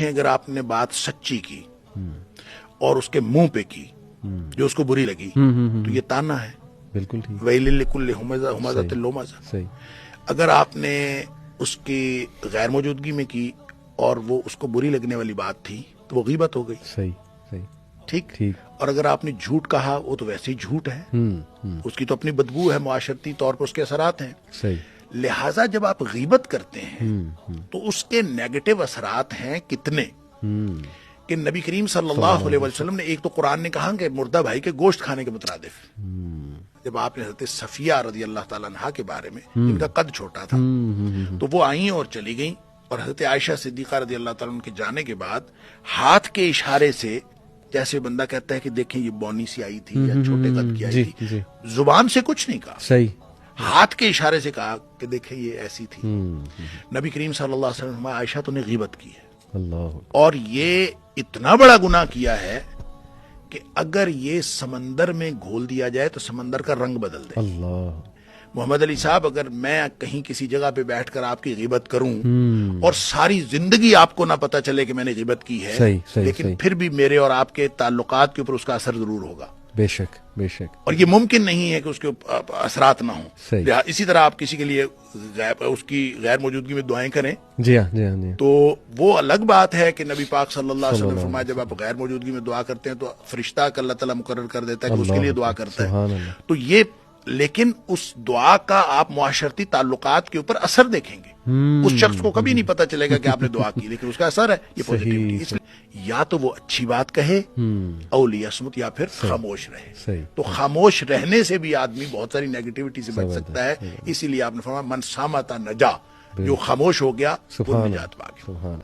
دیکھیں اگر آپ نے بات سچی کی اور اس کے منہ پہ کی جو اس کو بری لگی تو یہ تانا ہے. بالکل ٹھیک. ویل لکل ہمزۃ لمزہ. صحیح. اگر آپ نے اس کی غیر موجودگی میں کی اور وہ اس کو بری لگنے والی بات تھی تو وہ غیبت ہو گئی. صحیح صحیح. ٹھیک. ٹھیک. اور اگر آپ نے جھوٹ کہا وہ تو ویسے ہی جھوٹ ہے, اس کی تو اپنی بدبو ہے, معاشرتی طور پر اس کے اثرات ہیں. صحیح. لہٰذا جب آپ غیبت کرتے ہیں تو اس کے نیگیٹو اثرات ہیں کتنے کہ نبی کریم صلی اللہ علیہ وسلم نے, ایک تو قرآن نے کہا کہ مردہ بھائی کے گوشت کھانے کے مترادف. جب آپ نے حضرت صفیہ رضی اللہ تعالیٰ عنہا کے بارے میں, جن کا قد چھوٹا تھا, تو وہ آئیں اور چلی گئیں, اور حضرت عائشہ صدیقہ رضی اللہ تعالیٰ عنہ کے جانے کے بعد ہاتھ کے اشارے سے, جیسے بندہ کہتا ہے کہ دیکھیں یہ بونی سی آئی تھی یا چھوٹے قد کی آئی تھی, زبان سے کچھ نہیں کہا, صحیح, ہاتھ کے اشارے سے کہا کہ دیکھیں یہ ایسی تھی. نبی کریم صلی اللہ علیہ وسلم, عائشہ تو نے غیبت کی ہے, اللہ, اور یہ اتنا بڑا گناہ کیا ہے کہ اگر یہ سمندر میں گھول دیا جائے تو سمندر کا رنگ بدل دے. اللہ. محمد علی صاحب, اگر میں کہیں کسی جگہ پہ بیٹھ کر آپ کی غیبت کروں اور ساری زندگی آپ کو نہ پتہ چلے کہ میں نے غیبت کی ہے, لیکن پھر بھی میرے اور آپ کے تعلقات کے اوپر اس کا اثر ضرور ہوگا. بے شک, بے شک. اور یہ ممکن نہیں ہے کہ اس کے اثرات نہ ہوں. اسی طرح آپ کسی کے لیے اس کی غیر موجودگی میں دعائیں کریں, جی ہاں, جی ہاں, جی ہاں, تو وہ الگ بات ہے کہ نبی پاک صلی اللہ علیہ وسلم نے فرمایا جب آپ غیر موجودگی میں دعا کرتے ہیں تو فرشتہ کا اللہ تعالیٰ مقرر کر دیتا ہے کہ اس کے لیے دعا کرتا ہے. تو یہ, لیکن اس دعا کا آپ معاشرتی تعلقات کے اوپر اثر دیکھیں گے. اس شخص کو کبھی نہیں پتا چلے گا کہ آپ نے دعا کی, لیکن اس کا اثر ہے یہ پوزیٹیوٹی. اس لیے یا تو وہ اچھی بات کہے او لیصمت, یا پھر خاموش رہے. تو خاموش رہنے سے بھی آدمی بہت ساری نیگیٹیوٹی سے بچ سکتا ہے. اسی لیے آپ نے فرمایا من صامت نجا, جو خاموش ہو گیا وہ نجات پا گیا.